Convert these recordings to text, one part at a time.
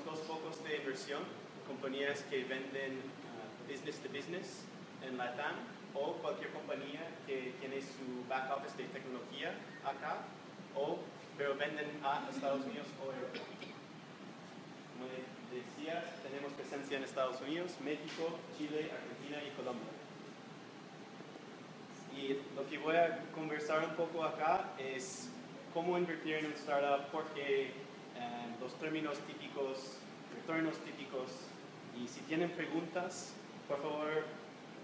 dos focos de inversión, compañías que venden business to business en LATAM o cualquier compañía que tiene su back office de tecnología acá, pero venden a Estados Unidos o Europa. Como decía, tenemos presencia en Estados Unidos, México, Chile, Argentina y Colombia. Y lo que voy a conversar un poco acá es cómo invertir en un startup, porque los términos típicos, retornos típicos, y si tienen preguntas, por favor,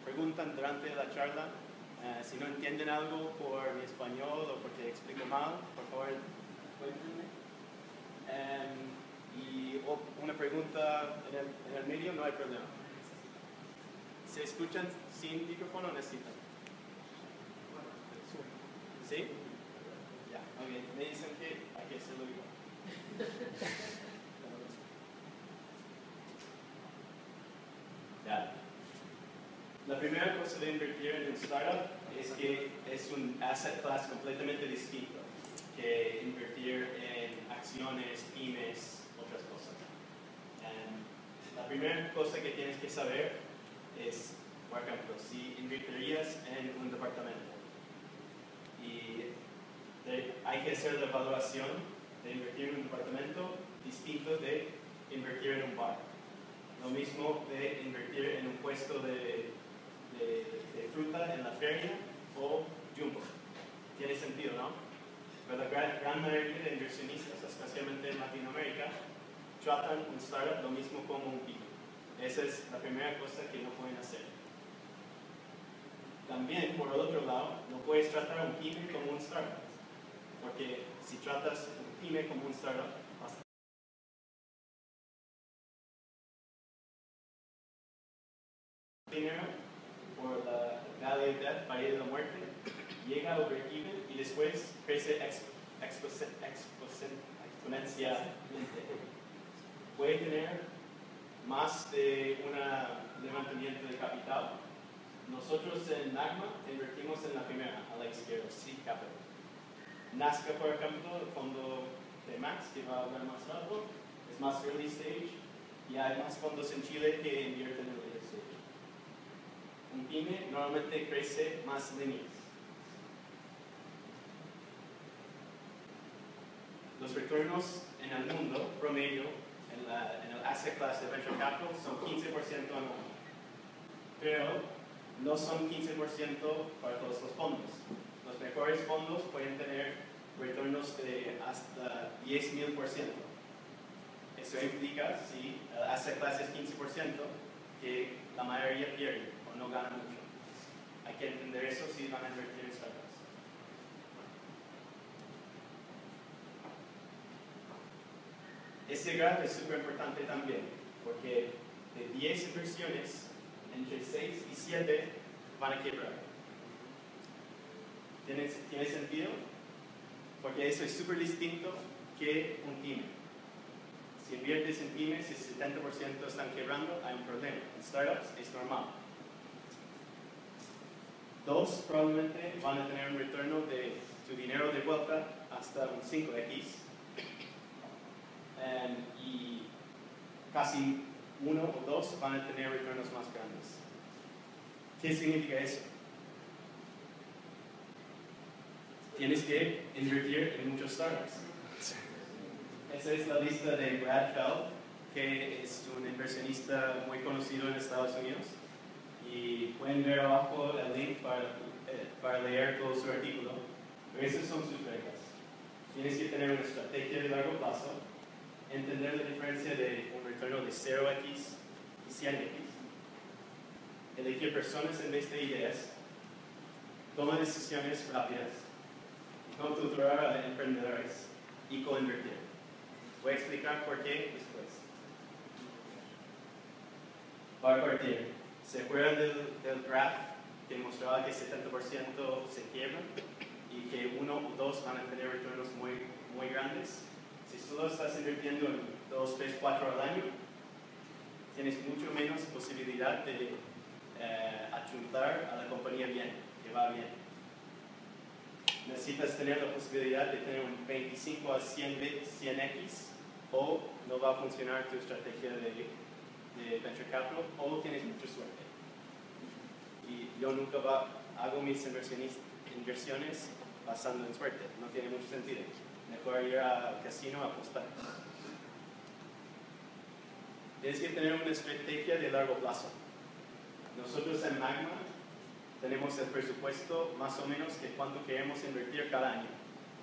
preguntan durante la charla. Si no entienden algo por mi español o porque explico mal, por favor, cuéntenme. Y una pregunta en el medio, no hay problema. ¿Se escuchan sin micrófono o necesitan? ¿Sí? Ya, ok. Me dicen que hay que hacerlo igual. Ya. La primera cosa de invertir en un startup es que es un asset class completamente distinto que invertir en acciones, pymes, otras cosas. La primera cosa que tienes que saber es, por ejemplo, si invertirías en un departamento y hay que hacer la evaluación de invertir en un departamento distinto de invertir en un bar. Lo mismo de invertir en un puesto de fruta en la feria o Jumbo. Tiene sentido, ¿no? Pero la gran mayoría de inversionistas, especialmente en Latinoamérica, tratan un startup lo mismo como un pyme. Esa es la primera cosa que no pueden hacer. También, por el otro lado, no puedes tratar a un pyme como un startup. Porque si tratas un pyme como un startup, vas a dinero por la value of death, país de la muerte, llega a break-even y después crece exponencialmente. Puede tener más de un levantamiento de capital. Nosotros en Magma invertimos en la primera, a la izquierda, Seed Capital. Nazca, por ejemplo, el fondo de Max, que va a hablar más rato, es más early stage y hay más fondos en Chile que invierten en early stage. Un pyme normalmente crece más lineal. Los retornos en el mundo promedio en el asset class de venture capital son 15% anual, pero no son 15% para todos los fondos. Los mejores fondos pueden tener retornos de hasta 10,000%. Eso implica, si el asset class es 15%, que la mayoría pierde o no gana mucho. Hay que entender eso si van a invertir en startups. Este graph es súper importante también, porque de 10 inversiones, entre 6 y 7 van a quebrar. ¿Tiene sentido? Porque eso es súper distinto que un pyme. Si inviertes en pymes y el 70% están quebrando, hay un problema. En startups es normal. 2 probablemente van a tener un retorno de su dinero de vuelta hasta un 5x. Y casi 1 o 2 van a tener retornos más grandes. ¿Qué significa eso? Tienes que invertir en muchos startups. Esa es la lista de Brad Feld, que es un inversionista muy conocido en Estados Unidos. Y pueden ver abajo el link para leer todo su artículo. Pero esas son sus reglas. Tienes que tener una estrategia de largo plazo, entender la diferencia de un retorno de 0x y 100x, elegir personas en vez de ideas, toma decisiones rápidas, no tutorar a emprendedores y co-invertir. Voy a explicar por qué después. Para partir, ¿se acuerdan del graph que mostraba que 70% se quiebran y que 1 o 2 van a tener retornos muy grandes? Si solo estás invirtiendo en 2, 3, 4 al año, tienes mucho menos posibilidad de achuntar a la compañía bien, que va bien. Necesitas tener la posibilidad de tener un 25 a 100x o no va a funcionar tu estrategia de venture capital, o tienes mucha suerte. Y yo nunca hago mis inversiones basando en suerte, no tiene mucho sentido. Mejor ir al casino a apostar. Tienes que tener una estrategia de largo plazo. Nosotros en Magma tenemos el presupuesto más o menos que cuánto queremos invertir cada año.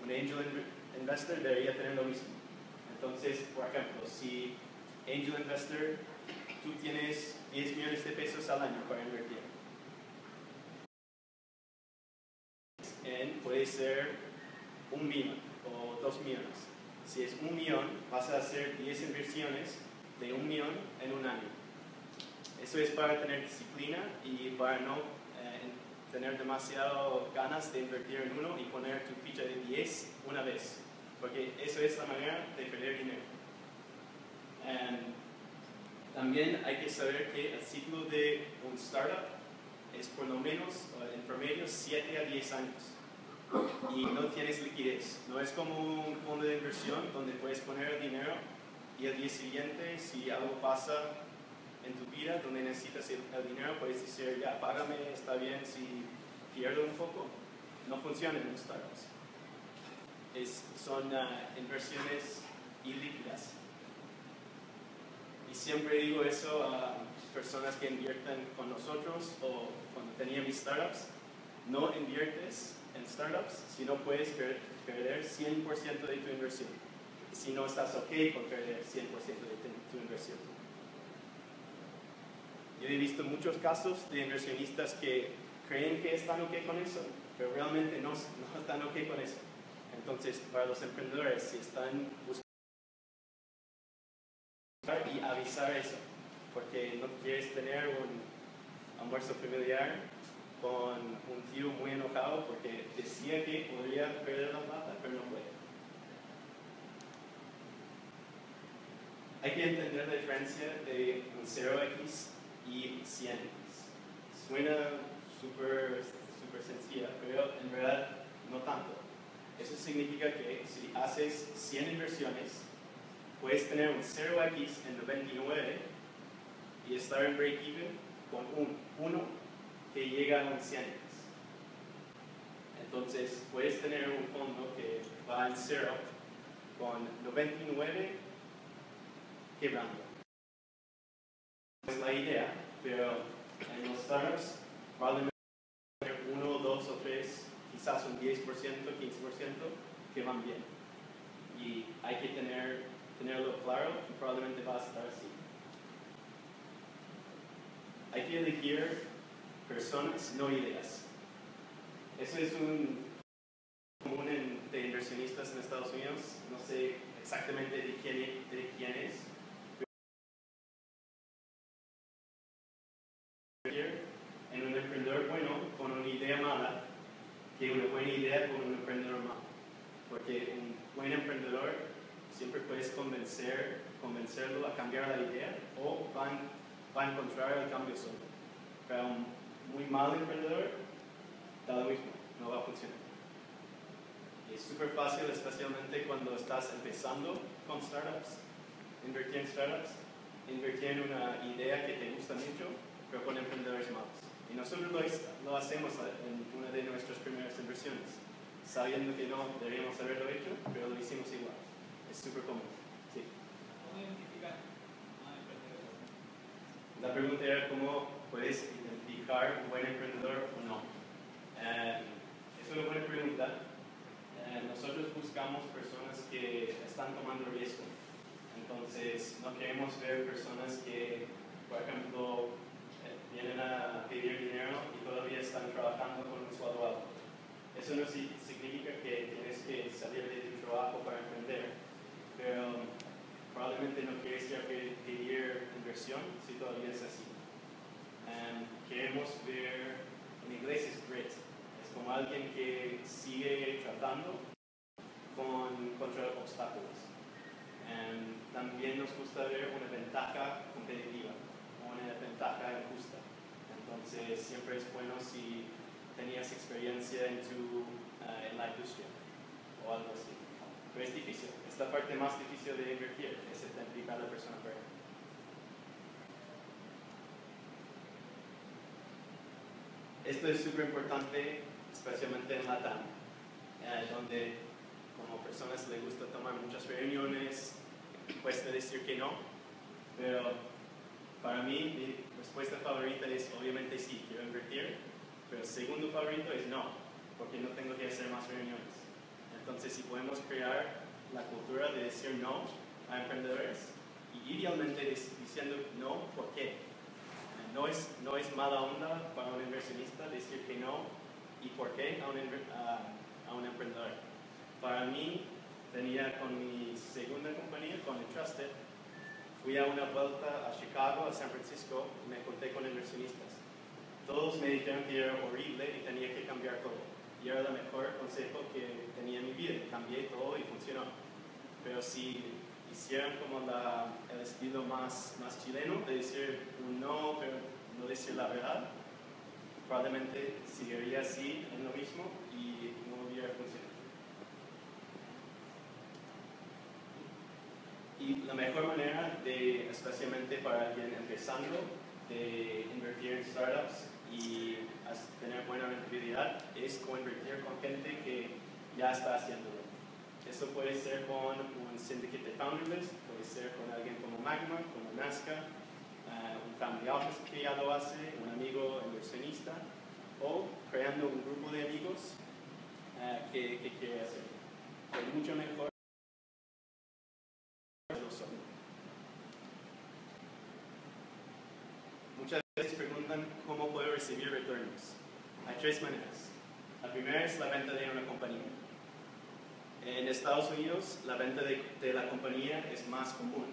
Un angel investor debería tener lo mismo. Entonces, por ejemplo, si angel investor, tú tienes 10 millones de pesos al año para invertir. Puede ser 1 millón o 2 millones. Si es 1 millón, vas a hacer 10 inversiones de 1 millón en un año. Eso es para tener disciplina y para no tener demasiado ganas de invertir en uno y poner tu ficha de 10 una vez. Porque eso es la manera de perder dinero. También hay que saber que el ciclo de un startup es por lo menos, en promedio, 7 a 10 años. Y no tienes liquidez. No es como un fondo de inversión donde puedes poner el dinero y al día siguiente, si algo pasa en tu vida donde necesitas el dinero, puedes decir, ya, págame, está bien si pierdo un poco. No funciona en los startups. Son inversiones ilíquidas. Y siempre digo eso a personas que invierten con nosotros o cuando tenía mis startups. No inviertes en startups si no puedes perder 100% de tu inversión. Si no estás ok con perder 100% de tu inversión. Yo he visto muchos casos de inversionistas que creen que están ok con eso, pero realmente no están ok con eso. Entonces, para los emprendedores, si están buscando y avisar eso, porque no quieres tener un almuerzo familiar con un tío muy enojado porque decía que podría perder la plata, pero no puede. Hay que entender la diferencia de un 0x y 100x. Suena súper sencilla, pero en verdad no tanto. Eso significa que si haces 100 inversiones, puedes tener un 0x en 99 y estar en break-even con un 1 que llega a un 100x. Entonces, puedes tener un fondo que va en 0 con 99 quebrando. Es la idea, pero en los startups probablemente 1, 2 o 3, quizás un 10%, 15% que van bien. Y hay que tenerlo claro y probablemente va a estar así. Hay que elegir personas, no ideas. Eso es un común de inversionistas en Estados Unidos. No sé exactamente de quién es. En un emprendedor bueno con una idea mala que una buena idea con un emprendedor malo. Porque un buen emprendedor siempre puedes convencerlo a cambiar la idea o va a encontrar el cambio solo. Pero un muy mal emprendedor da lo mismo, no va a funcionar. Y es súper fácil, especialmente cuando estás empezando con startups, invertir en startups, invertir en una idea que te gusta mucho, pero con emprendedores malos. Y nosotros lo hacemos en una de nuestras primeras inversiones, sabiendo que no deberíamos haberlo hecho, pero lo hicimos igual. Es súper común. Sí. ¿Cómo identificar a emprendedores? La pregunta era cómo puedes identificar un buen emprendedor o no. Es una buena pregunta. Nosotros buscamos personas que están tomando riesgo. Entonces, no queremos ver personas que, por ejemplo, vienen a pedir dinero y todavía están trabajando con un sueldo alto. Eso no significa que tienes que salir de tu trabajo para emprender, pero probablemente no quieres ir a pedir inversión si todavía es así. Queremos ver, en inglés es grit, es como alguien que sigue tratando contra obstáculos. También nos gusta ver una ventaja competitiva, una ventaja injusta. Entonces siempre es bueno si tenías experiencia en la industria o algo así. Pero es difícil. Es la parte más difícil de invertir, es identificar a la persona correcta. Esto es súper importante, especialmente en LATAM, donde como personas les gusta tomar muchas reuniones, cuesta decir que no, pero para mí mi respuesta favorita es obviamente sí, quiero invertir, pero el segundo favorito es no, porque no tengo que hacer más reuniones. Entonces, si podemos crear la cultura de decir no a emprendedores, y idealmente diciendo no, ¿por qué? No es mala onda para un inversionista decir que no y por qué a un emprendedor. Para mí, tenía con mi segunda compañía, con Entrusted, fui a una vuelta a Chicago, a San Francisco, y me conté con inversionistas. Todos me dijeron que era horrible y tenía que cambiar todo. Y era el mejor consejo que tenía en mi vida. Cambié todo y funcionó. Pero si hicieran como el estilo más chileno, de decir un no, pero no decir la verdad, probablemente seguiría así en lo mismo y no hubiera funcionado. Y la mejor manera, especialmente para alguien empezando, de invertir en startups y tener buena rentabilidad es coinvertir con gente que ya está haciéndolo. Esto puede ser con un syndicate de founder list, puede ser con alguien como Magma, como Nazca, un family office que ya lo hace, un amigo inversionista, o creando un grupo de amigos que quiere hacerlo. Es mucho mejor hacerlo solo. Muchas veces preguntan cómo puedo recibir retornos. Hay tres maneras. La primera es la venta de una compañía. En Estados Unidos, la venta de la compañía es más común,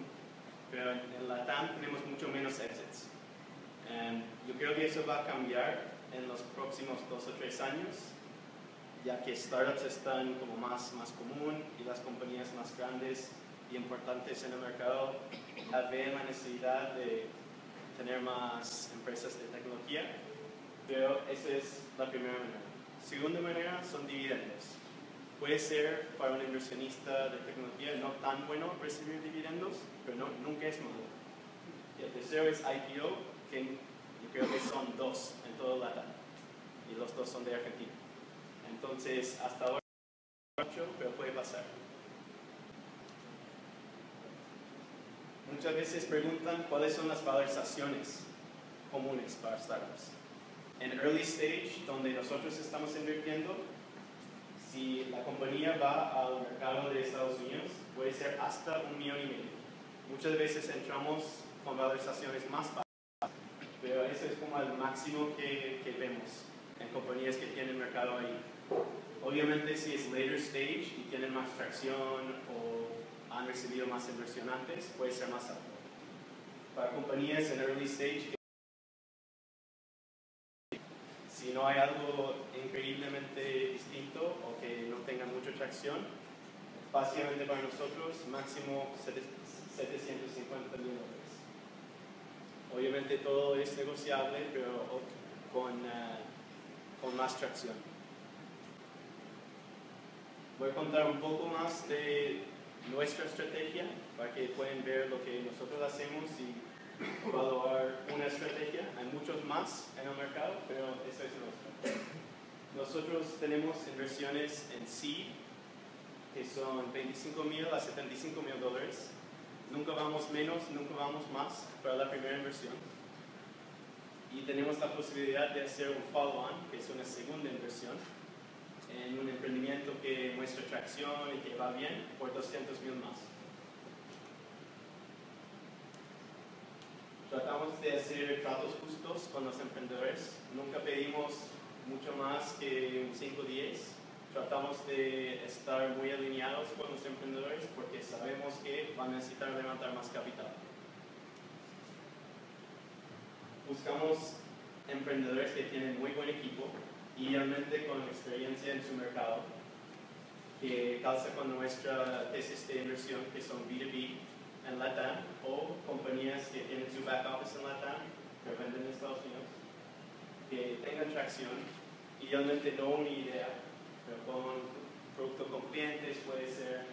pero en LATAM tenemos mucho menos exits. Yo creo que eso va a cambiar en los próximos 2 o 3 años, ya que startups están como más común y las compañías más grandes y importantes en el mercado ven la necesidad de tener más empresas de tecnología, pero esa es la primera manera. Segunda manera son dividendos. Puede ser para un inversionista de tecnología no tan bueno recibir dividendos, pero nunca es malo. Y el tercero es IPO, que yo creo que son 2 en todo LATAM, y los 2 son de Argentina. Entonces, hasta ahora no mucho, pero puede pasar. Muchas veces preguntan cuáles son las valorizaciones comunes para startups. En early stage, donde nosotros estamos invirtiendo, si la compañía va al mercado de Estados Unidos, puede ser hasta $1,5 million. Muchas veces entramos con valorizaciones más bajas, pero eso es como el máximo que vemos en compañías que tienen mercado ahí. Obviamente, si es later stage y tienen más tracción o han recibido más inversionantes, puede ser más alto. Para compañías en early stage, si no hay algo increíblemente distinto o que no tenga mucha tracción, básicamente para nosotros máximo $750 million. Obviamente todo es negociable, pero con más tracción. Voy a contar un poco más de nuestra estrategia para que puedan ver lo que nosotros hacemos y evaluar una estrategia. Hay muchos más en el mercado, pero esa es nuestra. Nosotros tenemos inversiones en seed, que son $25,000 a $75,000. Nunca vamos menos, nunca vamos más para la primera inversión. Y tenemos la posibilidad de hacer un follow-on, que es una segunda inversión, en un emprendimiento que muestra tracción y que va bien, por $200,000 más. Tratamos de hacer tratos justos con los emprendedores. Nunca pedimos mucho más que un 5-10. Tratamos de estar muy alineados con los emprendedores porque sabemos que van a necesitar levantar más capital. Buscamos emprendedores que tienen muy buen equipo, idealmente con experiencia en su mercado, que calza con nuestra tesis de inversión, que son B2B en LATAM, o compañías que tienen su back office en LATAM, que venden en Estados Unidos, que tengan tracción, idealmente no una idea, pero con producto con clientes, puede ser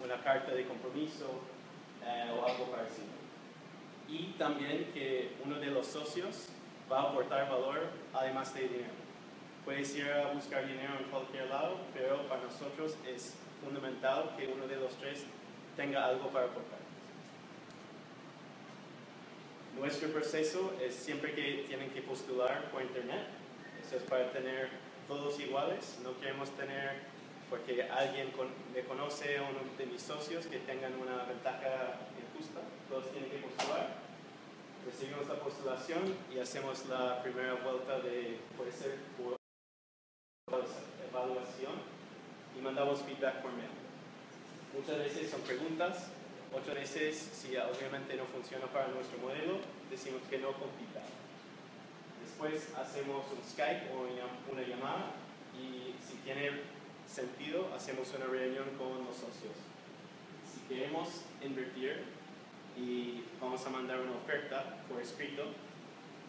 una carta de compromiso o algo parecido. Y también que uno de los socios va a aportar valor además de dinero. Puedes ir a buscar dinero en cualquier lado, pero para nosotros es fundamental que uno de los tres tenga algo para aportar. Nuestro proceso es siempre que tienen que postular por internet. Eso es para tener todos iguales. No queremos tener, porque alguien me conoce a uno de mis socios que tengan una ventaja injusta. Todos tienen que postular. Recibimos la postulación y hacemos la primera vuelta puede ser por evaluación y mandamos feedback por mail. Muchas veces son preguntas, otras veces, si obviamente no funciona para nuestro modelo, decimos que no con feedback. Después hacemos un Skype o una llamada y si tiene sentido, hacemos una reunión con los socios. Si queremos invertir y vamos a mandar una oferta por escrito,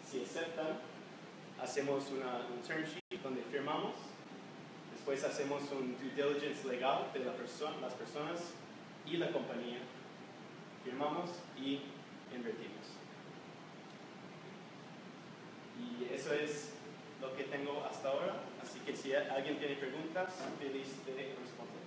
si aceptan, hacemos un term sheet donde firmamos. Después hacemos un due diligence legal de las personas y la compañía. Firmamos y invertimos. Y eso es lo que tengo hasta ahora. Así que si alguien tiene preguntas, feliz de responder.